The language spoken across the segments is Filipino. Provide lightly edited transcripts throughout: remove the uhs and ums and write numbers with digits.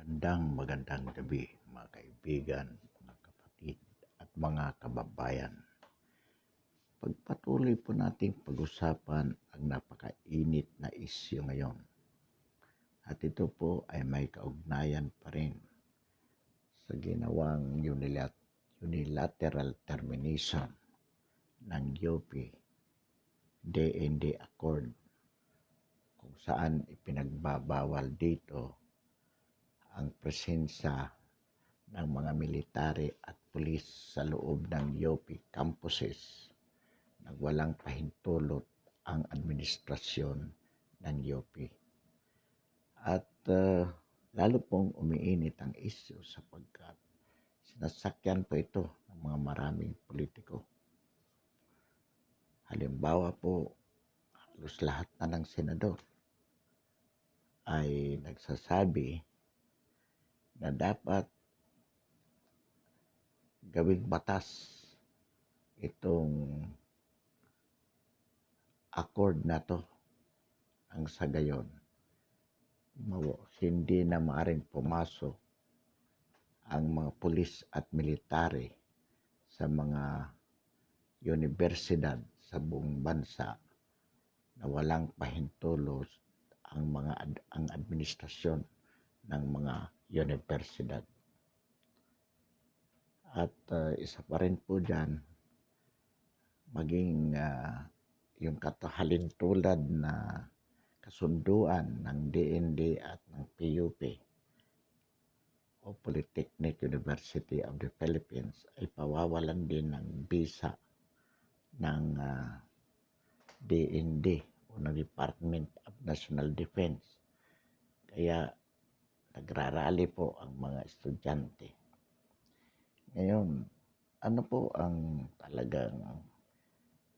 Magandang gabi mga kaibigan, mga kapatid at mga kababayan. Pagpatuloy po nating pag-usapan ang napakainit na isyu ngayon. At ito po ay may kaugnayan pa rin sa ginawang unilateral termination ng UP DND Accord, kung saan ipinagbabawal dito ang presensya ng mga military at pulis sa loob ng UP campuses nang walang pahintulot ang administrasyon ng UP. At lalo pong umiinit ang isyu sapagkat sinasakyan po ito ng mga maraming politiko. Halimbawa po, halos lahat na ng senador ay nagsasabi na dapat gawing batas itong accord na to, ang sa gayon hindi na maaaring pumasok ang mga pulis at military sa mga universidad sa buong bansa na walang pahintulot ang administrasyon ng mga universidad. At isa pa rin po dyan, maging yung katahalintulad na kasunduan ng DND at ng PUP o Polytechnic University of the Philippines ay pawawalan din ng visa ng DND o ng Department of National Defense. Kaya nagrarally po ang mga estudyante. Ngayon, ano po ang talagang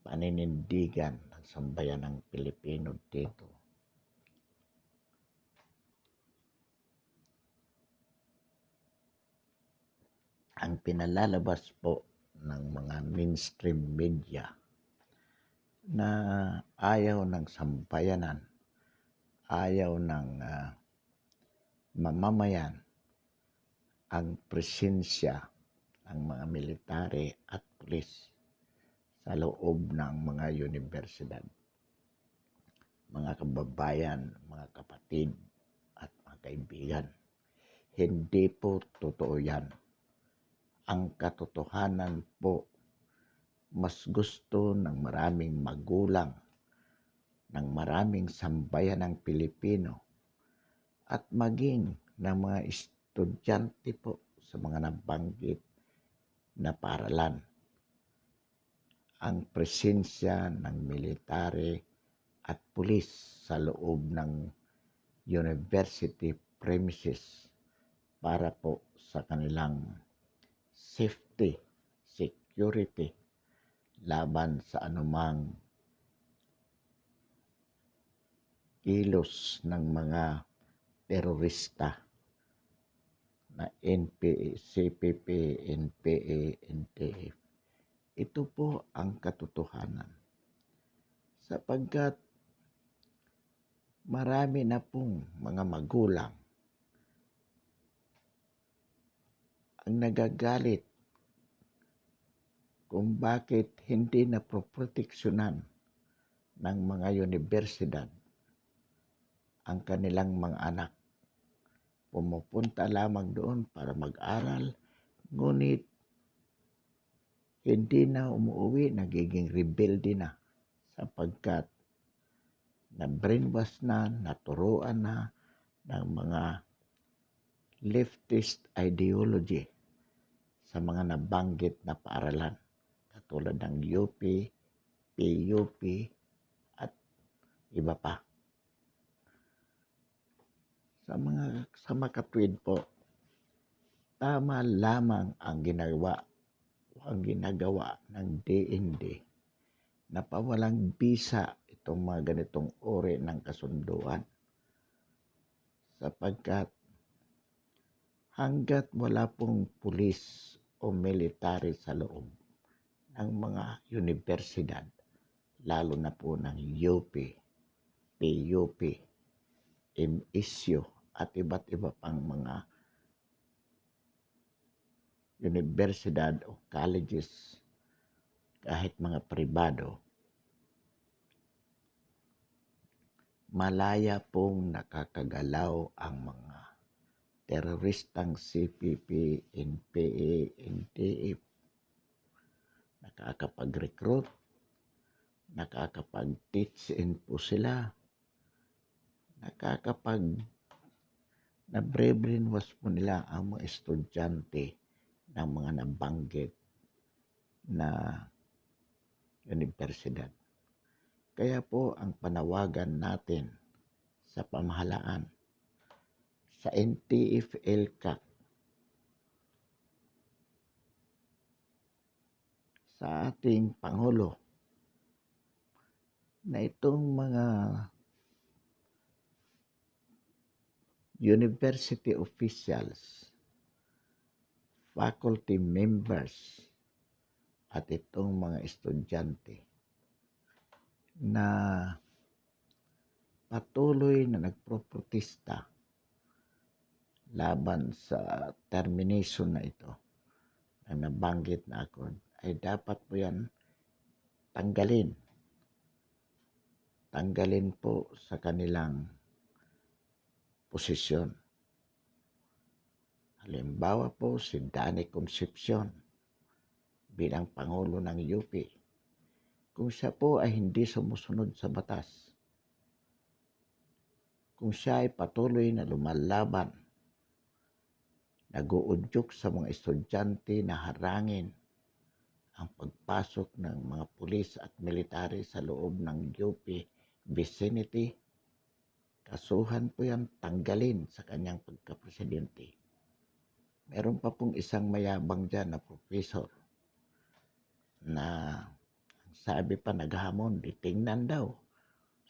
paninindigan ng sambayan ng Pilipino dito? Ang pinalalabas po ng mga mainstream media na ayaw ng sambayanan, ayaw ng mamamayan ang presensya ng mga military at pulis sa loob ng mga universidad. Mga kababayan, mga kapatid at mga kaibigan, hindi po totoo yan. Ang katotohanan po, mas gusto ng maraming magulang, ng maraming sambayan ng Pilipino at maging ng mga estudyante po sa mga nabanggit na paaralan ang presensya ng military at pulis sa loob ng university premises para po sa kanilang safety, security, laban sa anumang kilos ng mga terorista na NPA, CPP, NPA, NTF. Ito po ang katotohanan. Sapagkat marami na pong mga magulang ang nagagalit kung bakit hindi na proteksyonan ng mga universidad ang kanilang mga anak. Pumupunta lamang doon para mag-aral, ngunit hindi na umuwi, nagiging rebelde na sapagkat na-brainwash na, naturuan na ng mga leftist ideology sa mga nabanggit na paaralan katulad ng UP, PUP at iba pa. Sa makatwid po, tama lamang ang ginagawa ng DND na pawalang bisa itong mga ganitong uri ng kasunduan. Sapagkat hanggat wala pong pulis o military sa loob ng mga universidad, lalo na po ng UP, PUP, MSU at iba't iba pang mga universidad o colleges, kahit mga pribado, malaya pong nakakagalaw ang mga teroristang CPP, NPA, NTF. Nakakapag-recruit, nakakapag-teach in po sila, na-brainwash po nila ang mga estudyante ng mga nabanggit na universidad. Kaya po ang panawagan natin sa pamahalaan, sa NTF, LCAC, sa ating Pangulo, na itong mga university officials, faculty members, at itong mga estudyante na patuloy na nagproprotesta laban sa termination na ito na nabanggit na accord, ay dapat po yan tanggalin po sa kanilang posisyon. Halimbawa po si Danny Concepcion bilang Pangulo ng UP. Kung siya po ay hindi sumusunod sa batas, kung siya ay patuloy na lumalaban, nag-uudyok sa mga estudyante na harangin ang pagpasok ng mga pulis at military sa loob ng UP vicinity, kasuhan po yan, tanggalin sa kanyang pagkapresidente. Meron pa pong isang mayabang dyan na professor na sabi pa naghamon, tingnan daw,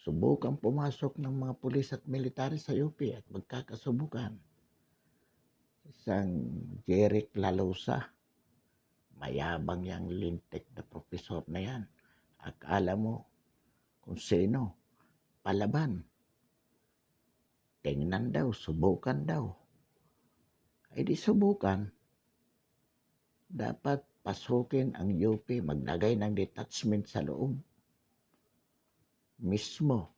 subukan pumasok ng mga pulis at military sa UP at magkakasubukan. Isang Jeric Lalosa, mayabang yang lintik na professor na yan. Akala mo kung sino, palaban. Tingnan daw, subukan daw. Ay di subukan. Dapat pasukin ang UP, maglagay ng detachment sa loob. Mismo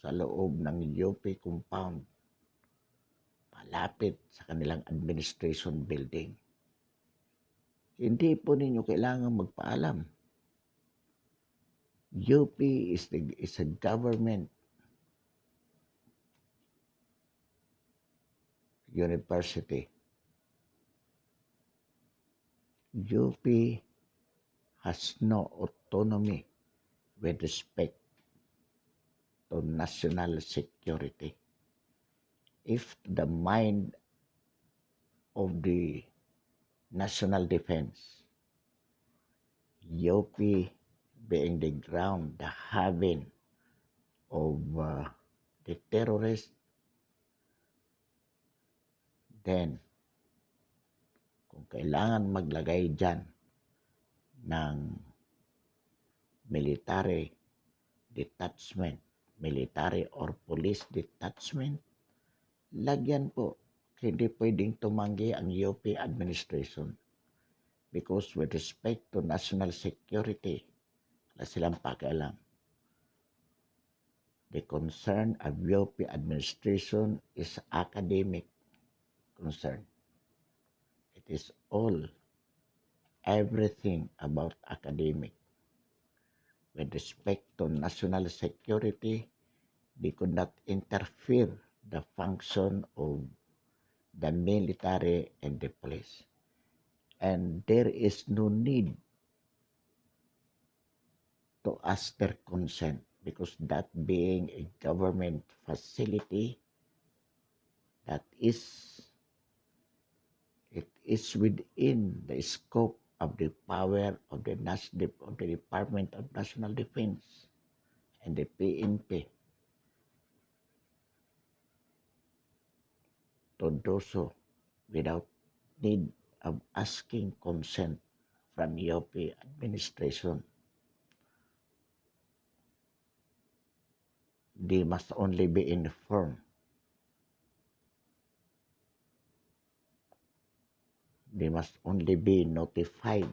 sa loob ng UP compound. Malapit sa kanilang administration building. Hindi po ninyo kailangan magpaalam. UP is a government university. UP has no autonomy with respect to national security. If the mind of the national defense, UP being the ground, the haven of the terrorists, then kung kailangan maglagay dyan ng military detachment, military or police detachment, lagyan po. Hindi pwedeng tumanggi ang UP administration because with respect to national security, wala silang pakialam. The concern of UP administration is academic concern. It is everything about academic. With respect to national security, they could not interfere the function of the military and the police. And there is no need to ask their consent because that being a government facility, it is within the scope of the power of the Department of National Defense and the PNP to do so without need of asking consent from UP administration. They must only be informed. they must only be notified,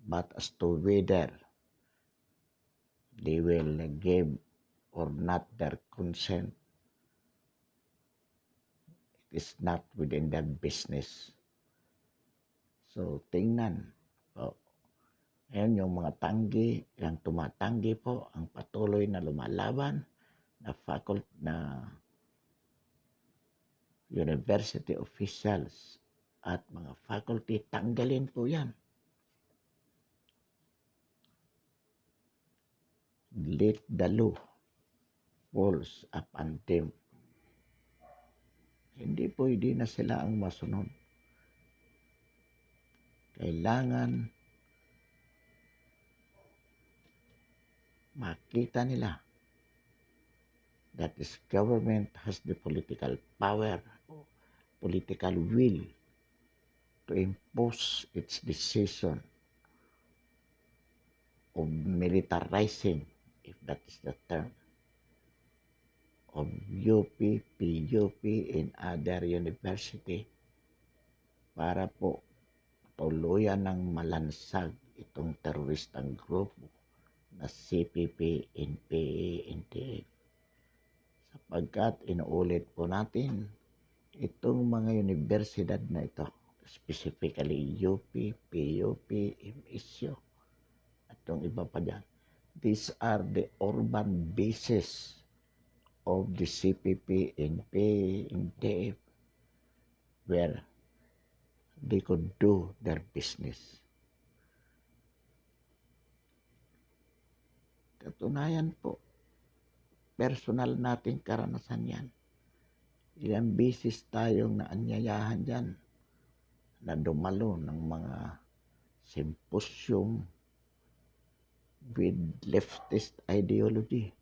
but as to whether they will give or not their consent, it is not within their business. So, tingnan po. Ngayon, yung mga tanggi, yung tumatanggi po, ang patuloy na lumalaban na university officials at mga faculty, tanggalin po yan. Let the law falls upon them. Hindi na sila ang masunod. Kailangan makita nila that this government has the political power, political will to impose its decision of militarizing, if that is the term, of UP, PUP, and other university para po tuluyan ng malansag itong teroristang grupo na CPP, NPA, NTF. Sapagkat inuulit po natin, itong mga universidad na ito, specifically UP, PUP, MSU, at yung iba pa dyan, these are the urban bases of the CPP, NPA, NTF, where they could do their business. Katunayan po, personal nating karanasan yan. Ilang beses tayong naanyayahan dyan na dumalo ng mga symposium with leftist ideology.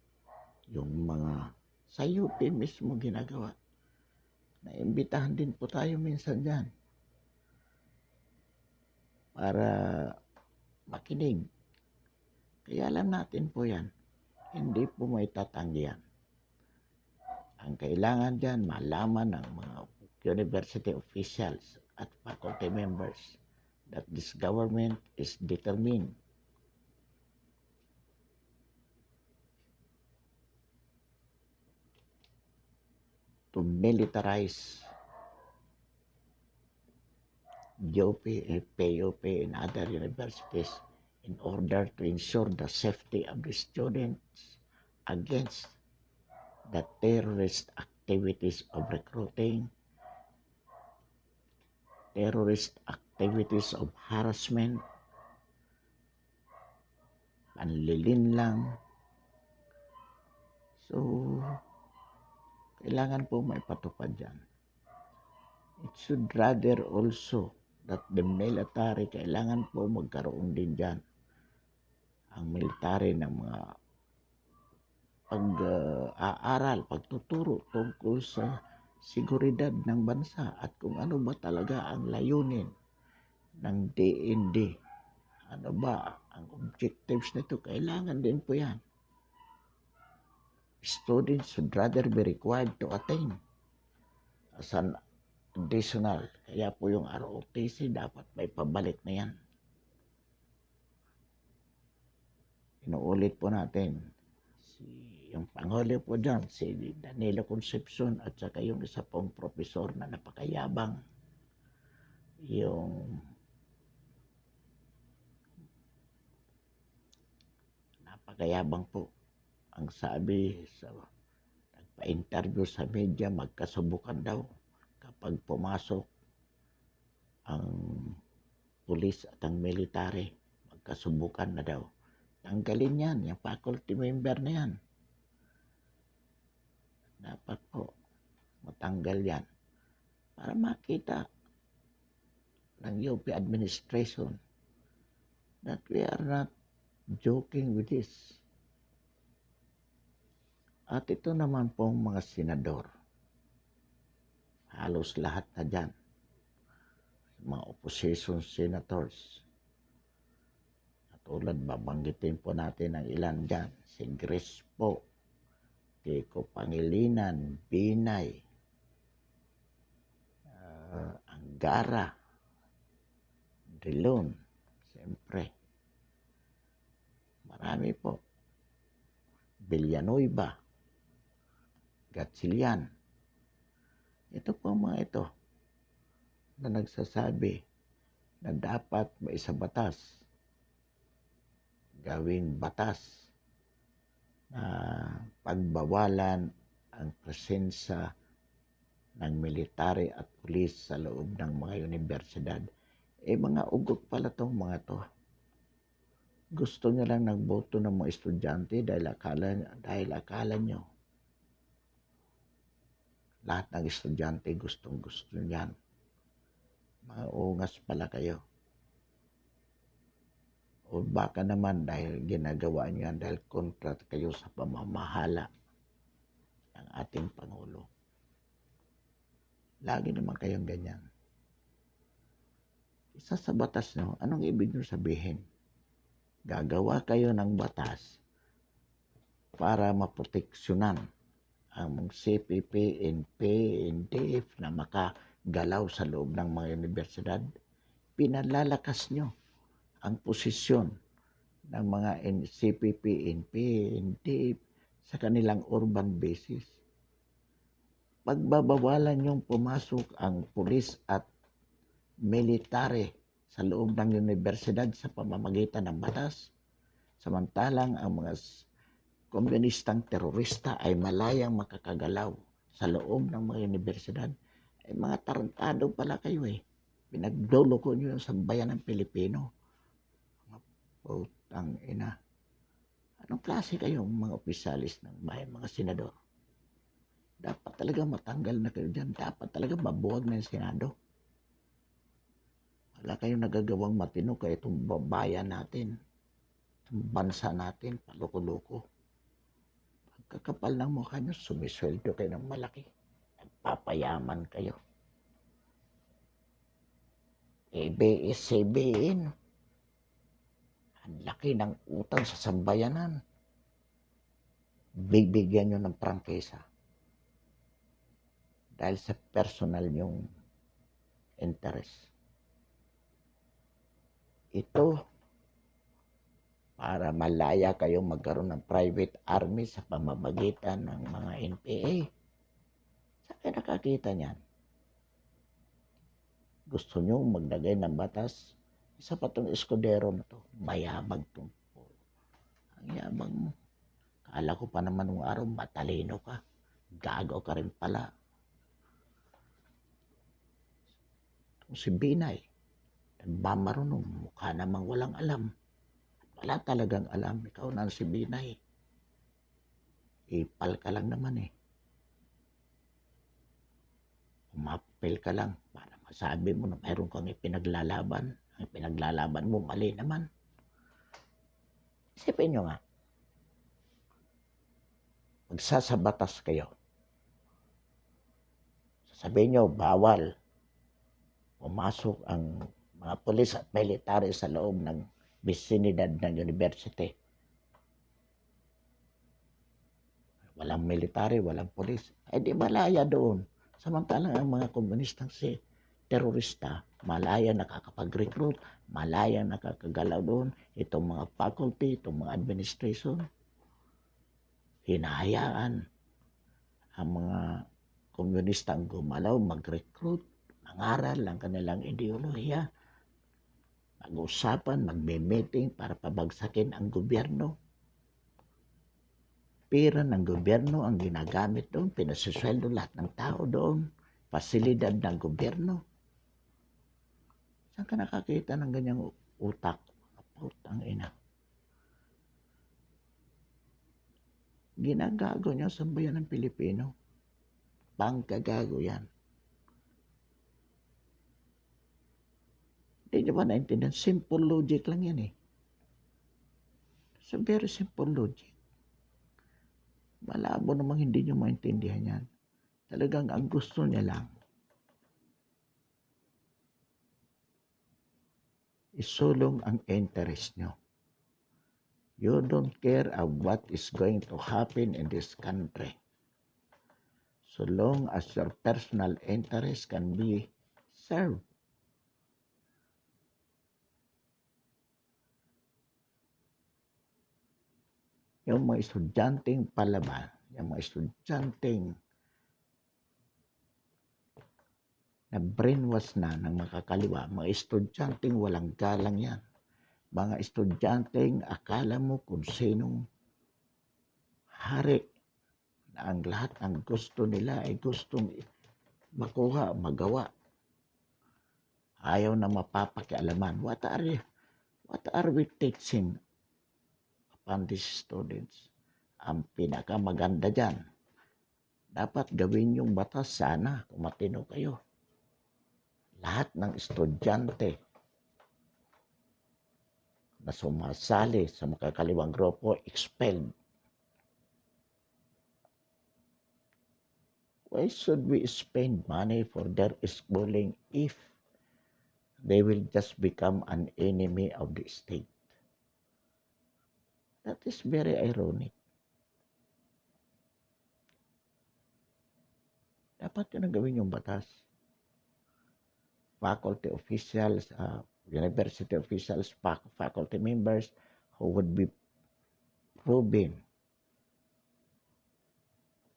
Yung mga sa UP mismo ginagawa. Naimbitahan din po tayo minsan dyan para makinig. Kaya alam natin po yan, hindi po may tatanggihan. Ang kailangan dyan, malaman ng mga university officials at faculty members that this government is determined to militarize UP, PUP, and other universities in order to ensure the safety of the students against the terrorist activities of recruiting, terrorist activities of harassment, panlilinlang. So, kailangan po may patupad dyan. It should rather also that the military, kailangan po magkaroon din dyan ang military ng mga pag-aaral, pagtuturo tungkol sa seguridad ng bansa at kung ano ba talaga ang layunin ng DND. Ano ba ang objectives nito? Kailangan din po yan. Students should rather be required to attain as an additional. Kaya po yung ROTC dapat may pabalik na yan. Inuulit po natin, yung Pangulo po dyan, si Danilo Concepcion at saka yung isa pong profesor na napakayabang, yung napakayabang po. Ang sabi sa nagpa-interview sa media, magkasubukan daw kapag pumasok ang pulis at ang military, magkasubukan na daw. Tanggalin yan, yung faculty member na yan. Dapat po matanggal yan para makita ng UP administration that we are not joking with this. At ito naman pong mga senador, halos lahat na dyan, mga opposition senators, tulad babanggitin po natin ang ilan dyan, si Crespo, Kiko Pangilinan, Binay, Angara, Drilon, siyempre. Marami po. Villanueva, Gatchalian. Ito po mga ito na nagsasabi na dapat maisabatas, gawing batas na pagbawalan ang presensya ng military at pulis sa loob ng mga universidad. Mga ugot pala tong mga to. Gusto nyo lang nagboto ng mga estudyante dahil akala nyo lahat ng estudyante gusto niyan. Mga ungas pala kayo. O baka naman dahil ginagawa nyo yan dahil kontra kayo sa pamamahala ng ating Pangulo. Lagi naman kayong ganyan. Isa sa batas nyo, anong ibig nyo sabihin? Gagawa kayo ng batas para maproteksyonan ang CPP, NP, NDF na makagalaw sa loob ng mga universidad. Pinalalakas nyo ang posisyon ng mga CPP, NP, NDF sa kanilang urban bases. Pagbabawalan nyong pumasok ang pulis at military sa loob ng universidad sa pamamagitan ng batas, samantalang ang mga komunistang terorista ay malayang makakagalaw sa loob ng mga universidad. Mga tarantado pala kayo Pinagdoloko nyo yung sambayan ng Pilipino. Putang ina. Anong klase kayong mga opisyalis ng bayan, mga senador? Dapat talaga matanggal na kayo dyan. Dapat talaga mabuwag na yung Senado. Wala kayong nagagawang matino kaya itong bayan natin. Itong bansa natin, paloko-loko. Pagkakapal ng mukha nyo, sumisweldo kayo ng malaki. Nagpapayaman kayo. ABS-CBN. Ang laki ng utang sa sambayanan. Bibigyan nyo ng prangkesa. Dahil sa personal nyong interest. Ito, para malaya kayong magkaroon ng private army sa pamamagitan ng mga NPA. Saan kayo nakakita niyan? Gusto nyo maglagay ng batas? Isa pa itong Escudero na to. Mayabag itong. Ang yabang mo. Kala ko pa naman nung araw, matalino ka. Gago ka rin pala. Itong si Binay. Nagbamarunong. Mukha namang walang alam. Wala talagang alam. Ikaw na si Binay. Ipal ka lang naman Umapel ka lang para masabi mo na mayroon kang ipinaglalaban. Ang pinaglalaban mo mali naman. Isipin nyo nga. Magsasabatas kayo. Sasabihin nyo, bawal pumasok ang mga pulis at military sa loob ng bisinidad ng university. Walang military, walang pulis. Di malaya doon. Samantalang ang mga komunistang terorista, malaya nakakapag-recruit, malaya nakakagalaw doon. Itong mga faculty, itong mga administration, hinahayaan ang mga komunistang gumalaw, mag-recruit, mangaral ang kanilang ideolohiya, mag-usapan, magme-meeting para pabagsakin ang gobyerno. Pera ng gobyerno ang ginagamit doon, pinasisweldo lahat ng tao doon, pasilidad ng gobyerno. Saan ka nakakita ng ganyang utak? Putang ina. Ginagago niya sa bayan ng Pilipino. Pangkagago yan. Hindi nyo ba naintindihan? Simple logic lang yan It's a very simple logic. Malabo namang hindi nyo maintindihan yan. Talagang ang gusto niya lang isulong ang interest nyo. You don't care of what is going to happen in this country. So long as your personal interest can be served. yung mga estudyanteng palaban, yung mga estudyanteng na brainwash na ng makakaliwa, mga estudyanteng walang galang yan. Mga estudyanteng akala mo kung sinong hari na ang lahat ng gusto nila ay gustong makuha, magawa. Ayaw na mapapakialaman. What are we teaching upon these students? Ang pinakamaganda dyan, dapat gawin yung batas sana kung matino kayo. Lahat ng estudyante na sumasali sa makakaliwang grupo, expelled. Why should we spend money for their schooling if they will just become an enemy of the state? That is very ironic. Dapat yun ang gawin yung batas. Faculty officials, university officials, faculty members who would be proven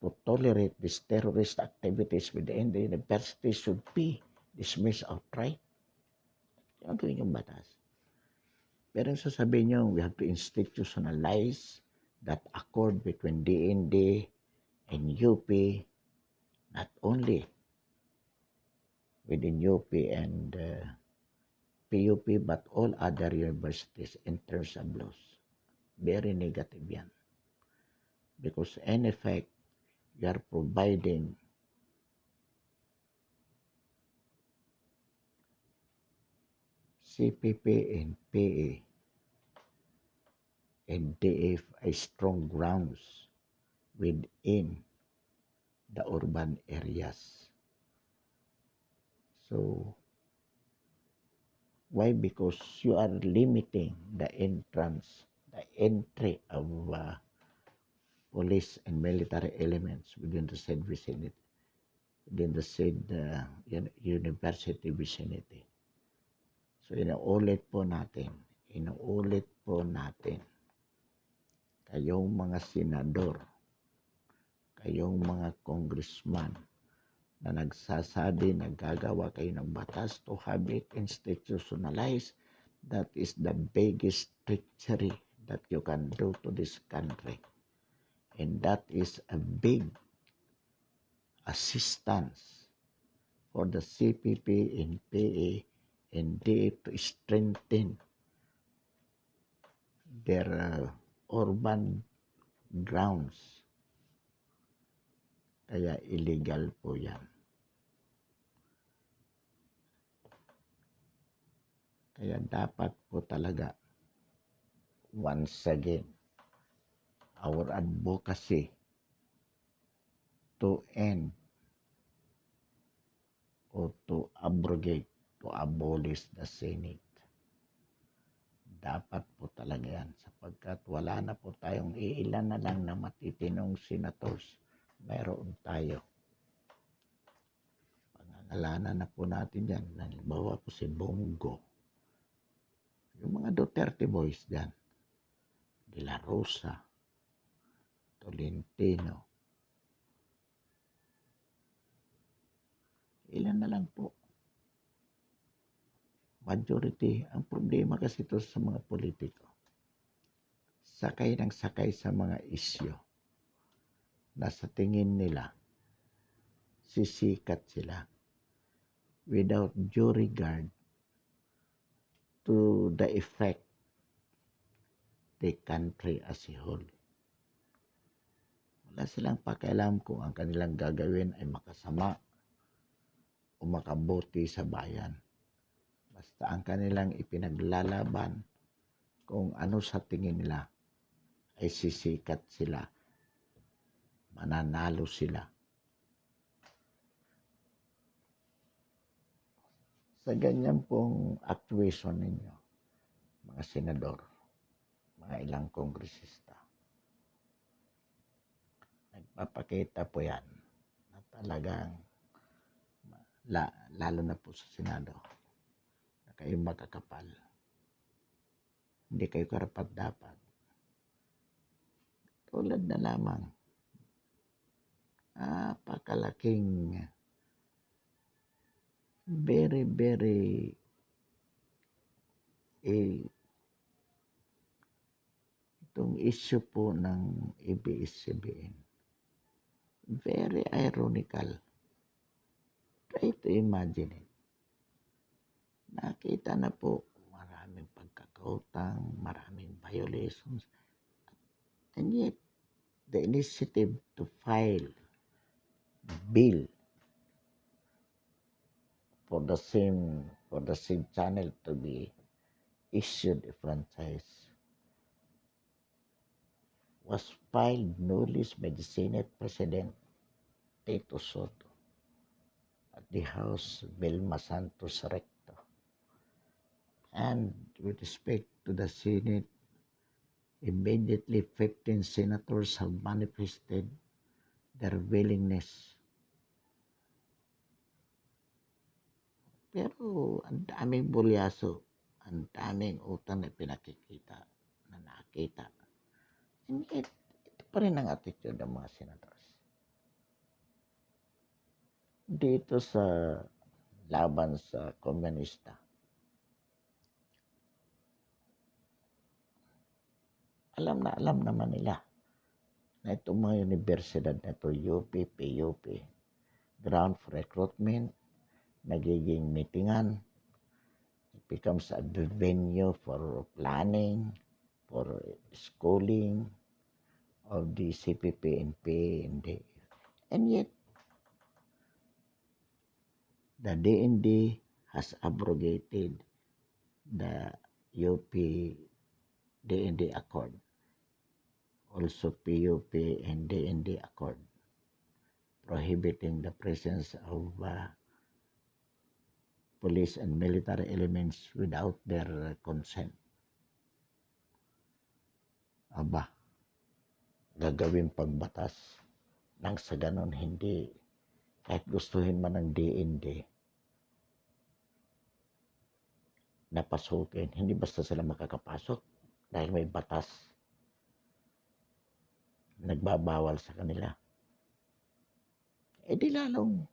to tolerate these terrorist activities within the university should be dismissed outright. Yan ang gawin yung batas. Pero sasabihin nyo, we have to institutionalize that accord between DND and UP, not only within UP and PUP, but all other universities in terms of laws. Very negative yan. Because in effect, you are providing CPP and PA and DF a strong grounds within the urban areas. So, why? Because you are limiting the entry of police and military elements within the said vicinity, within the said university vicinity. So, inuulit po natin, kayong mga senador, kayong mga congressman na nagsasabi na gagawa kayo ng batas to have it institutionalized, that is the biggest treachery that you can do to this country. And that is a big assistance for the CPP and PA and DF to strengthen their urban grounds. Kaya illegal po yan. Kaya dapat po talaga, once again, our advocacy to end or to abrogate, to abolish the Senate. Dapat po talaga yan sapagkat wala na po tayong iilan na lang na matitinong senators. Mayroon tayo. Pangangalanan na po natin yan. Halimbawa po si Bongo. Yung mga Duterte boys dyan. De La Rosa. Tolentino. Ilan na lang po. Majority, ang problema kasi ito sa mga politiko. Sakay ng sakay sa mga isyo na sa tingin nila sisikat sila without due regard to the effect the country as a whole. Wala silang pakialam kung ang kanilang gagawin ay makasama o makabuti sa bayan. Basta ang kanilang ipinaglalaban kung ano sa tingin nila ay sisikat sila, mananalo sila. Sa ganyan pong actuation ninyo, mga senador, mga ilang kongresista, nagpapakita po yan na talagang lalo na po sa Senado, kayo makakapal. Hindi kayo karapat-dapat. tulad na lamang napakalaking very itong issue po ng ABS-CBN. Very ironical. Try to imagine it. Nakita na po maraming pagkakautang, maraming violations. And yet, the initiative to file bill for the same channel to be issued a franchise was filed no less by the Senate President Tito Soto at the House Vilma Santos Recto. And with respect to the Senate, immediately 15 senators have manifested their willingness. Pero ang daming bulyaso, ang daming utang na pinakikita, na nakita. And yet, ito pa rin ang attitude ng mga senators. Dito sa laban sa komunista, alam naman nila na itong mga universidad na ito, UP, PUP, ground for recruitment, nagiging meetingan, it becomes a venue for planning, for schooling of the CPP, NP, and DF. And yet, the DND has abrogated the UP DND Accord, also PUP and DND Accord, prohibiting the presence of police and military elements without their consent. Aba, gagawin pagbatas nang sa ganon hindi, kahit gustuhin man ng DND, napasukin, hindi basta sila makakapasok dahil may batas nagbabawal sa kanila. Eh di lalong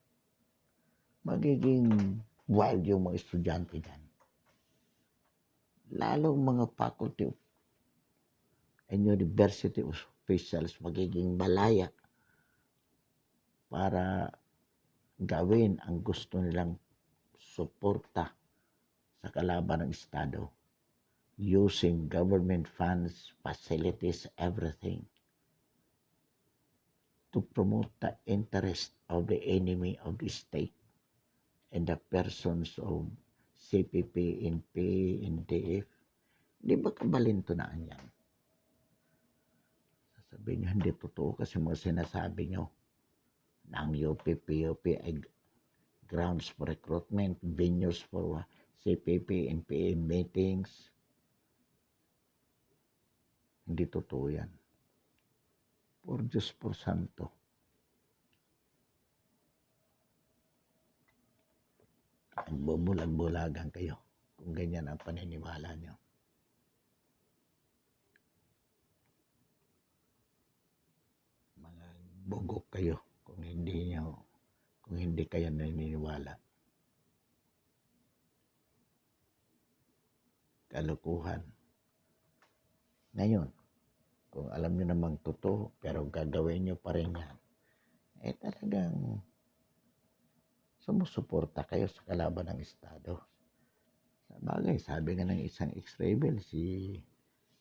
magiging wild yung mga estudyante dyan. Lalong mga faculty and university officials magiging malaya para gawin ang gusto nilang suporta sa kalaban ng Estado using government funds, facilities, everything to promote the interest of the enemy of the state and the persons of CPP, NP, NDF. Di ba kabalintunaan yan? Sasabihin nyo, hindi totoo kasi mga sinasabi nyo ng UP, PUP ay grounds for recruitment, venues for CPP, NPA meetings. Hindi totoo yan. Por Diyos por Santo. Bubulag-bulagan kayo kung ganyan ang paniniwala nyo. Mga bugok kayo kung hindi kayo naniniwala. Kalukuhan. Ngayon, kung alam nyo namang totoo, pero gagawin nyo pa rin yan, eh talagang sumusuporta kayo sa kalaban ng Estado. Sa bagay, sabi nga ng isang ex-rebel, si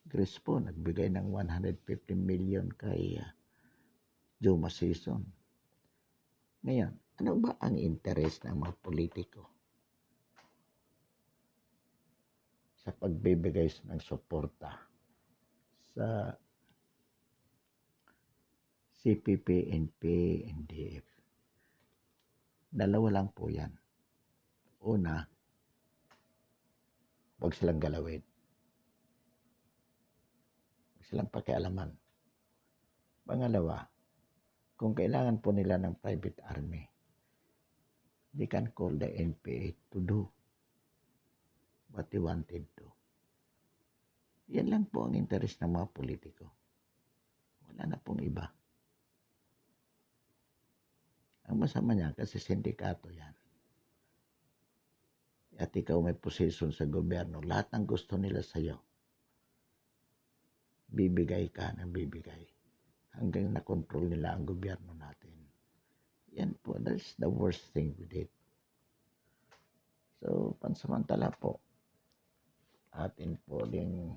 Crispo, nagbigay ng 150 million kay Juma Season. Ngayon, ano ba ang interes ng mga politiko sa pagbibigay ng suporta sa CPP, NP, NDF? Dalawa lang po yan. Una, huwag silang galawin. Huwag silang pakialaman. Pangalawa, kung kailangan po nila ng private army, they can call the NPA to do what they wanted to. Yan lang po ang interes ng mga politiko. Wala na pong iba. Ang masama niyan kasi sindikato yan. At ikaw may posisyon sa gobyerno, lahat ng gusto nila sa'yo, bibigay ka ng bibigay. Hanggang na-control nila ang gobyerno natin. Yan po, that's the worst thing we did. So, pansamantala po, atin po ding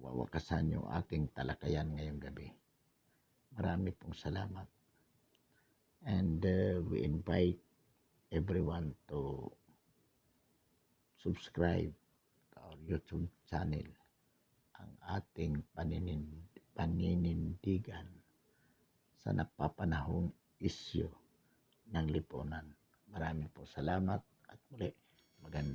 wawakasan yung ating talakayan ngayong gabi. Marami pong salamat. And we invite everyone to subscribe to our YouTube channel, ang ating paninindigan sa napapanahong isyu ng lipunan. Marami po salamat at muli magandang